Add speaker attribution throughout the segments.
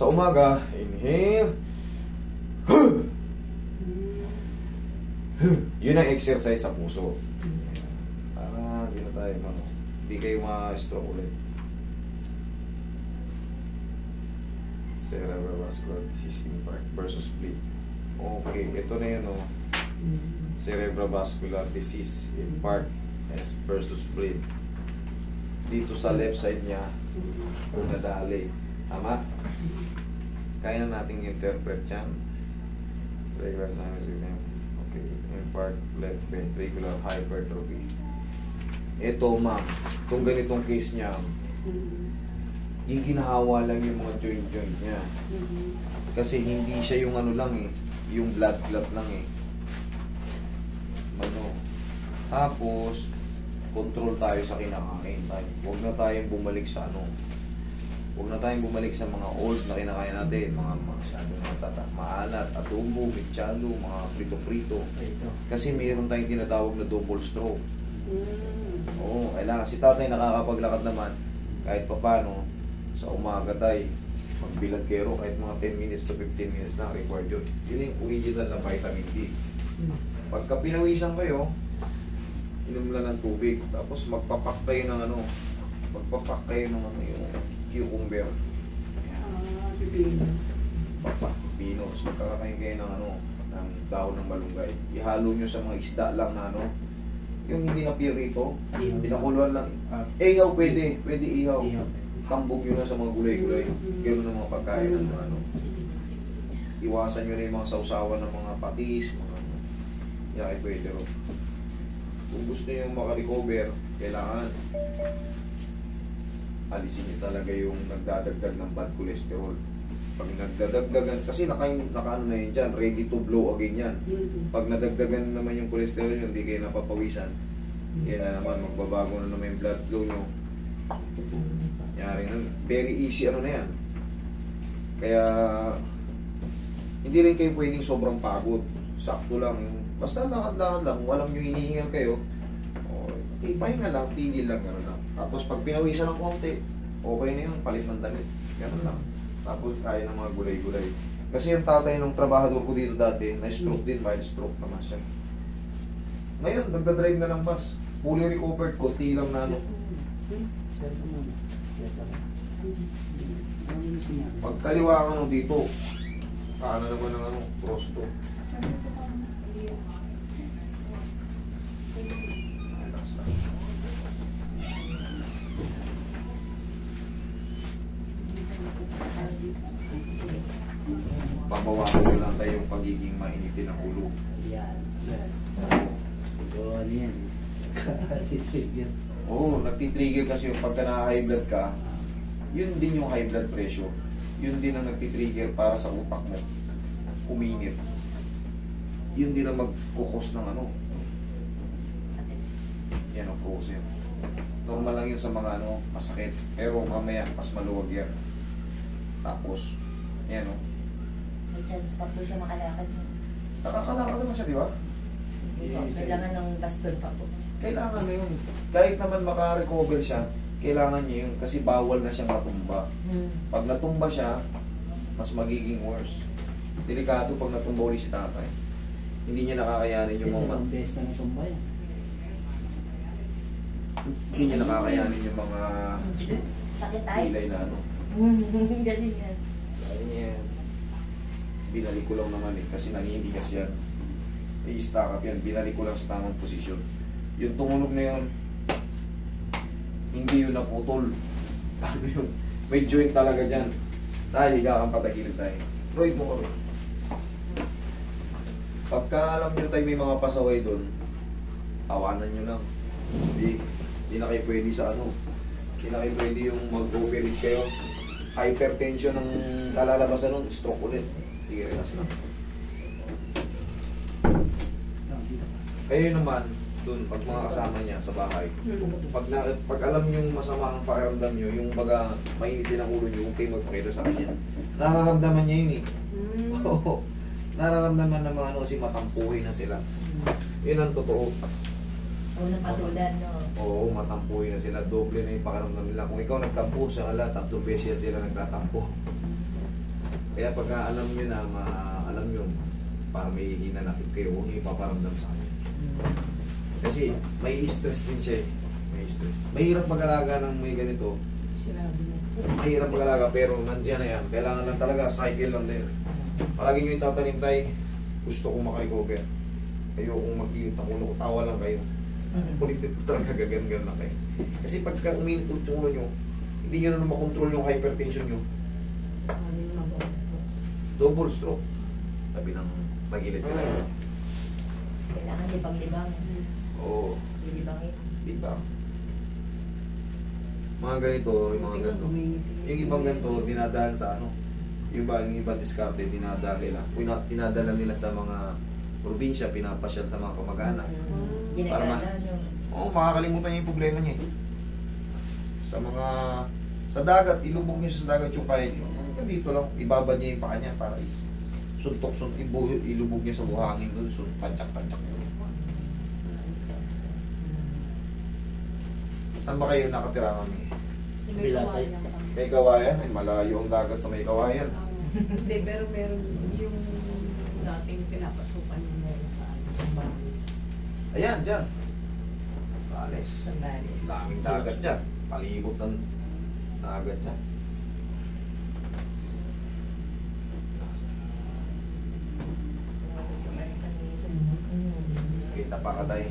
Speaker 1: Sa umaga, inhale. Yun ang exercise sa puso. Para hindi na tayo hindi kayo ma-stroke ulit. Cerebrovascular disease infarct versus bleed. Okay, ito na yun, oh. Cerebrovascular disease infarct versus bleed. Dito sa left side niya, nadali. Tama? Kaya na nating interpret yan. Regular sinus. Okay, infarct, left ventricular hypertrophy. Ito, ma'am, kung ganitong case niya, ginahawa lang yung mga joint niya. Kasi hindi siya yung ano lang eh, yung blood clot lang eh. Ano. Tapos, control tayo sa kinakain tayo. Huwag na tayong bumalik sa ano. Huwag na tayong bumalik sa mga old na kinakain natin. Mga masyado maalat, adobo, mechado, mga prito-prito. Kasi mayroon tayong tinatawag na double stroke. Oo, kailangan. Si tatay nakakapaglakad naman kahit papano sa umaga tayo. Magbilad kayo kahit mga 10 minutes to 15 minutes na required yun. Yun yung original na vitamin D. Pagka pinawisan kayo, inom lang ng tubig. Tapos magpapak kayo ng ano, magpapak kayo ng ano, yung cucumber.
Speaker 2: Pipino.
Speaker 1: Papak, pipino. So magkakakain kayo ng ano, ng dahon ng malunggay. Ihalo nyo sa mga isda lang na ano, yung hindi na pirito, pinakuluan lang. Ihaw pwede ihaw. Tambog yun na sa mga gulay-gulay. Ganoon ang mga pagkain ng ano. Iwasan nyo na yung mga sausawan ng mga patis, mga ano. Yan ay pwede rin. Kung gusto nyo makarecover, kailangan alisin nyo talaga yung nagdadagdag ng bad cholesterol. Pag nagdadagdagan, kasi naka-ano na yun dyan, ready to blow again yan. Pag nadagdagan naman yung cholesterol nyo, hindi kayo napapawisan. Yan na naman, magbabago na naman yung blood flow nyo. Yari na, very easy ano na yan. Kaya, hindi rin kayo pwedeng sobrang pagod. Sakto lang. Basta lakad-lakad lang, walang yung hinihingal kayo. O, pahinga lang, tigil lang, gano'n lang. Tapos pag pinawisan ng konti, okay na yun, palit ng damit. Gano'n lang. Tapos kaya ng mga gulay-gulay. Kasi yung tatay ng trabahador ko dito dati, na-stroke din, mild stroke naman siya. Ngayon, nagdadrive na ng bus. Fully recovered, konti lang na ano. Pagkaliwa ka ano dito, paano naman ang ano, prosto. Pabawasan mo lang tayo yung pagiging mainitin ng ulo.
Speaker 2: Yan. Ano yan? Trigger.
Speaker 1: Oo, nagtitrigger kasi yung pagka na-high blood ka, yun din yung high blood pressure. Yun din ang nagtitrigger para sa utak mo. Uminit. Yun din ang magkukos ng ano. Yan ang frozen. Normal lang yun sa mga ano, masakit. Pero mamaya, mas maluwag yan. Tapos, yan o.
Speaker 3: May chances pa po siya makalakad.
Speaker 1: Nakakalakad naman siya, di ba?
Speaker 3: Kailangan ng bastol pa po.
Speaker 1: Kailangan na yun. Kahit naman makarecover siya, kailangan niya yun kasi bawal na siyang matumba. Pag natumba siya, mas magiging worse. Delikado pag natumba ulit si tatay. Hindi niya nakakayanin yung mga...
Speaker 2: Ang best na natumba yan.
Speaker 1: Hindi niya nakakayanin yung mga...
Speaker 3: Sakit tayo.
Speaker 1: Pilay na ano.
Speaker 3: Galing yan.
Speaker 1: Kaya niya. Binalik ko lang naman eh, kasi nangindigas yan. I-stack up yan, binalik ko lang sa tamang posisyon. Yung tumunog na yun, hindi yun naputol. Ano yun? May joint talaga dyan. Tayo, higa kang patagilid tayo. Roy mo ko rin. Pagka alam nyo tayo may mga pasaway doon, tawanan nyo lang. Hindi na kayo pwede sa ano. Hindi na kayo pwede yung mag-overeat kayo. Hypertension ang kalalabasan nun, stroke ulit. Sige, relax lang. Kayo naman, dun, pag mga kasama niya sa bahay, pag alam nyo masama ang pakiramdam nyo, yung baga mainitin ang ulo nyo, okay magpakita sa kanya. Nararamdaman niya yun eh. Oo. Nararamdaman ng mga ano kasi matampuhin na sila. Yun ang totoo.
Speaker 3: Unang patulan, no?
Speaker 1: Oo, matampuhin na sila. Doble na yung pakiramdam nila. Kung ikaw nagtampo, siya ala, 3 beses yan sila nagtatampo. Kaya pagka alam nyo na, alam nyo, para may hinanakit kayo, huwag nyo ipaparamdam sa kanya. Kasi may stress din siya eh. May stress. Mahirap mag-alaga ng may ganito.
Speaker 2: Sinabi mo.
Speaker 1: Mahirap mag-alaga pero nandiyan na yan. Kailangan lang talaga, cycle lang din. Palagi nyo itatanim tayo, gusto kong makarecover. Ayokong mag-init ang ulo ko, tawa lang kayo. Ulitin ko talaga, gagan-gan lang kayo. Kasi pagka uminit yung ulo nyo, hindi nyo na makontrol yung hypertension nyo. Double stroke. Sabi ng tagilid ka lang.
Speaker 3: Kailangan libang-libang.
Speaker 1: Oo.
Speaker 3: Libangin.
Speaker 1: Diba? Mga ganito, yung mga ganito. Yung ibang ganito, dinadaan sa ano? Yung ibang diskarte, dinadala nila sa mga probinsya, pinapasyal sa mga kamag-anak.
Speaker 3: Ginagana, no?
Speaker 1: Oo, makakalimutan niya yung problema niya eh. Sa dagat, ilubog niyo sa dagat yung kahit yung dito lang, ibabad niya yung paa niya para ilubog niya sa buhangin doon, tansyak-tansyak niya. Saan ba kayo nakatira kami?
Speaker 4: Sa may kawayan kami.
Speaker 1: May Kawayan, ay malayo ang dagat sa May Kawayan.
Speaker 4: Hindi, pero meron yung dating pinapasukan yung meron sa Balis.
Speaker 1: Ayan, dyan. Balis.
Speaker 4: Sa Balis.
Speaker 1: Daming dagat dyan. Palibot ng dagat dyan. Okay, tapa ka tayo.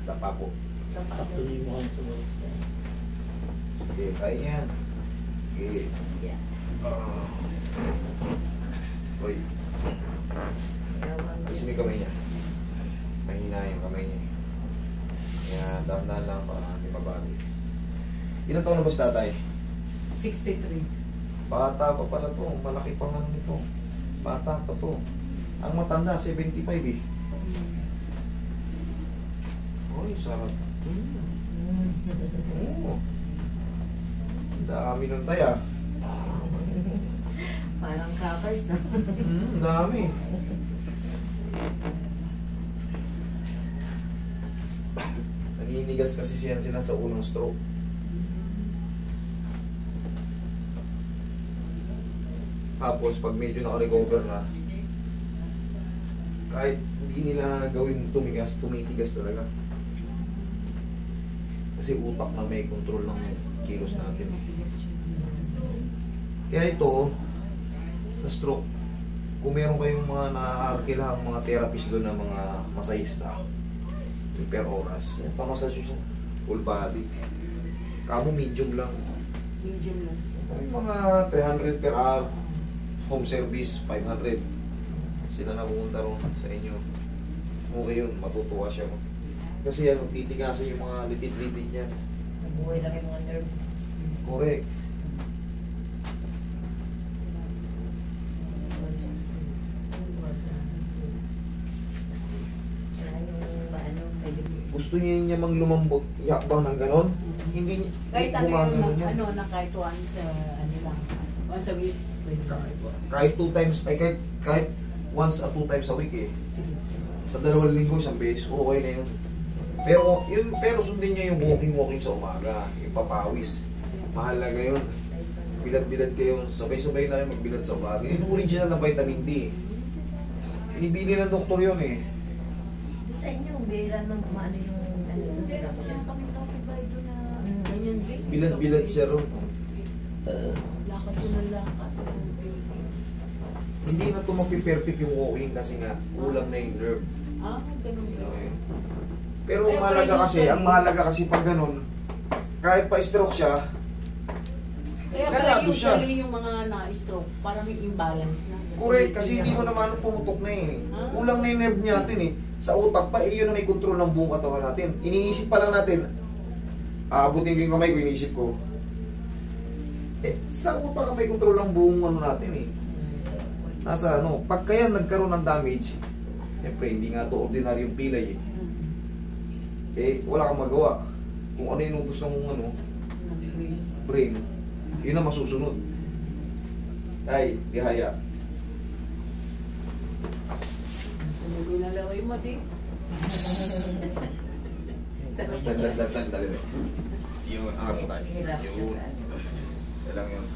Speaker 1: Tapa po.
Speaker 2: Sakto yung mukha sa bawat stand.
Speaker 1: Sige, kaya yan. Okay. Uy, alisin mo yung kamay niya. Mahina yung kamay niya. Yan, dahan-dahan lang para hindi mabali. Ilan taon na ba si tatay?
Speaker 4: 63.
Speaker 1: Bata pa pala to. Malaki pa nga nito. Bata pa to. Ang matanda, 75 eh. Uy, sarap. Oo. Ang dami nun tayo.
Speaker 3: Parang crackers, no?
Speaker 1: Ang dami. Naninigas kasi siya sa unang stroke. Tapos pag medyo naka-recover na, kahit hindi nila gawin tumitigas talaga. Kasi utak na may control ng kilos natin. Kaya ito, na stroke, kung meron kayong mga naaarkilahang mga therapist doon na mga masahista, per oras, yan, pamasasyo siya. Full body. Kamo medium lang.
Speaker 4: Medium lang siya.
Speaker 1: May mga 300 per hour. Home service, 500. Sila na pumunta ron sa inyo. Okay yun, matutuwa siya. Kasi yan, titigasan yung mga litid-litid niya.
Speaker 3: Nabuhay lang yung mga nerve.
Speaker 1: Correct. Gusto niya mang lumambot, yakbang ng ganon. Hindi niya,
Speaker 4: Kahit ano
Speaker 1: gumagano
Speaker 4: yung,
Speaker 1: niya.
Speaker 4: ano, na kahit once, ano lang, once a week. Pwede.
Speaker 1: Kahit 2 times, ay kahit once at 2 times a week eh.
Speaker 4: Sige.
Speaker 1: Sa 2 linggo, isang beses, okay na yun. Pero sundin niya yung walking sa umaga, yung papawis. Mahalaga yun. Bilad-bilad kayo, sabay-sabay na yung magbilad sa umaga. Yung original na vitamin D. Inibili ng doktor yun eh.
Speaker 3: Sa inyo, bihira nang kumano yung ano dun sa sakit.
Speaker 4: Kaya kami kapitbahay doon na ganyan din.
Speaker 1: Bilad-bilad siya ron.
Speaker 4: Lakad ko ng lakad.
Speaker 1: Hindi na tumapi-perfect yung walking kasi nga kulang na yung nerve.
Speaker 4: Ganun yun.
Speaker 1: Okay. Pero ang mahalaga kasi pag ganun, kahit pa-stroke siya,
Speaker 4: Kaya
Speaker 1: ganado siya.
Speaker 4: usually yung mga na-stroke, parang may imbalance na.
Speaker 1: Correct, kasi hindi mo naman pumutok na yun eh. Kulang na yung nerve natin eh. Sa utak pa, yun na may control ng buong katawan natin. Iniisip pa lang natin, aabutin ko yung kamay ko, iniisip ko. Sa utak may control ng buong ano natin eh. Nasa ano, pagka yan nagkaroon ng damage, siyempre hindi nga to ordinaryong pilay eh. Wala kang magawa. Kung ano yung utos ng ano, brain, yun ang masusunod. Ay, dihaya.
Speaker 4: Sumuloy na laway mo, di.
Speaker 1: Dali. Yun, angat mo tayo.
Speaker 3: Hirap siya
Speaker 1: Yun.
Speaker 3: sa ano.
Speaker 1: Kailang yun.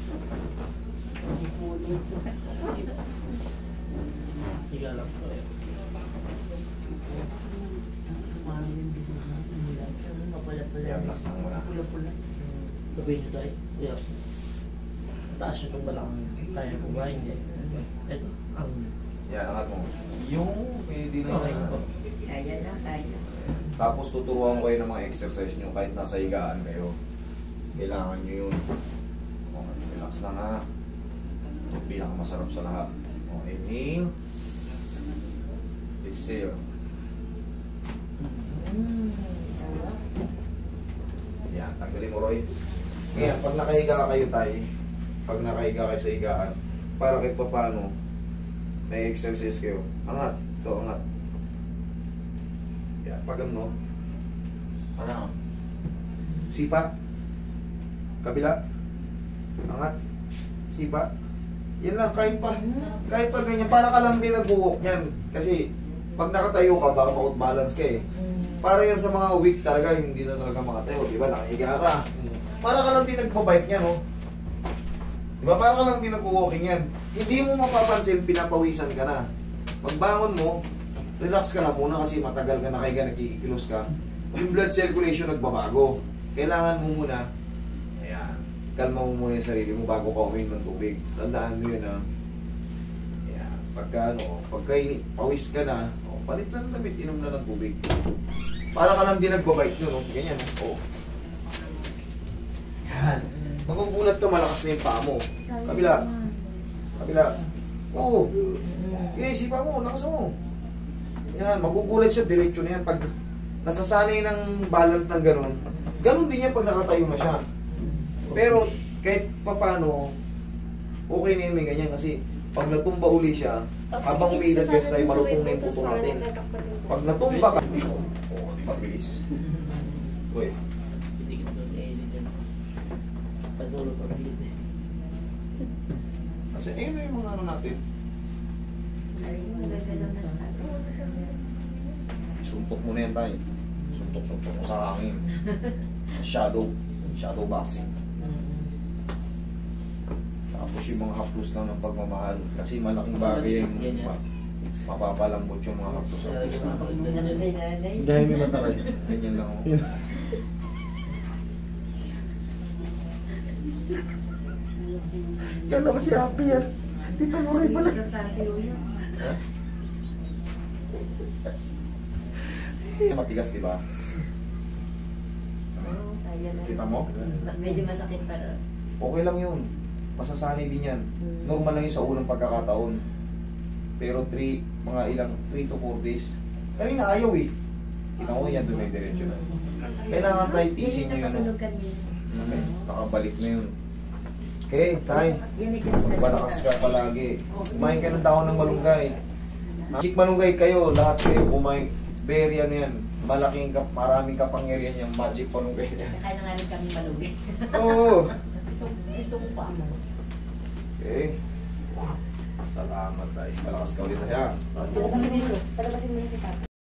Speaker 1: Relax lang muna.
Speaker 4: Pula-pula.
Speaker 2: Gabi nyo tayo. Yeah. Taas nyo itong balakang. Kaya ko ba? Hindi. Ito. Ang...
Speaker 1: Yan, angat mo. Yung pwede na
Speaker 2: Okay
Speaker 1: yan.
Speaker 2: po.
Speaker 3: Kaya na, kaya.
Speaker 1: Tapos tuturuan ko kayo ng mga exercise nyo kahit nasa higaan kayo. Kailangan nyo yun. Okay, relax lang ha. Ito pinakamasarap sa lahat. Okay, inhale. Exhale.
Speaker 3: Sarap.
Speaker 1: Yan, tanggalin mo Roy. Ngayon, pag nakahiga kayo tayo, pag nakahiga kayo sa higaan, para kahit pa paano, may exercise kayo. Angat. Ito, angat. Yan, pag ano, ano, sipa, kabila, angat, sipa, yan lang, kahit pa ganyan, para ka lang din nag-walk yan, kasi, pag nakatayo ka, baka ma-out-balance ka eh. Para yan sa mga weak talaga, hindi na talaga makatayo, di ba, nakahiga ka, para ka lang din nagpa-bike yan, oh. Di ba, para ka lang din nag-walking yan, hindi mo mapapansin, pinapawisan ka na, magbangon mo, relax ka lang muna kasi matagal ka nakahiga, nagkikilos ka. Yung blood circulation nagbabago. Kailangan mo muna, ayan, kalma mo muna yung sarili mo bago ka uminom ng tubig. Tandaan mo yun ha. Ayan, pagka pawis ka na, palit lang ng damit, inom na ng tubig. Para ka lang din nagbabike nyo, no? Ganyan, oh. Yan. Magugulat ka, malakas na yung paa mo. Kabila. Kabila. Oo. Okay, sipa mo, lakas mo. Yan, magugulat siya, diretso na yan. Pag nasasanay ng balance ng ganun, ganun din yan pag nakatayo na siya. Pero kahit papano, okay na yun may ganyan kasi pag natumba uli siya, habang umiidad kasi tayo, malutong na yung puso natin. Pag natumba ka, oh, di ba bilis? Uy,
Speaker 2: Hindi kita doon eh. Pasolo pa pilit eh.
Speaker 1: kasi ayun na yung mga ano natin. Suntok mo na yan tayo. Suntok-suntok mo sa hangin. Shadow boxing. Tapos yung mga haplos lang ng pagmamahal. Kasi malaking bagay yung mapapalambot yung mga haplos sa haplos natin.
Speaker 2: Gaya may mataray.
Speaker 1: Ganyan lang ako.
Speaker 2: Yan ako si Happy yan. Dito mo rin pala.
Speaker 1: Matigas, di ba? Kita mo?
Speaker 3: Medyo masakit para.
Speaker 1: Okay lang yun. Masasanay din yan. Normal lang yun sa unang pagkakataon. Pero 3 to 4 days. Kanina ayaw eh. Kita mo yan, dumidiretso na. Kailangan tayo tiisin nyo yun. Okay, nakabalik na yun. Okay, tayo. Balakas ka palagi. Kumain ka ng dahon ng malunggay. Magic malunggay kayo, lahat kayo kumain. Very ano yan. Maraming kapangyarihan yung magic malunggay niya.
Speaker 3: Kaya na nga rin kami malugay.
Speaker 1: Oo.
Speaker 4: Itong pa mo.
Speaker 1: Okay. Salamat tayo. Malakas ka ulit na yan.
Speaker 3: Palabasin mo yun. Palabasin mo yun si Papa.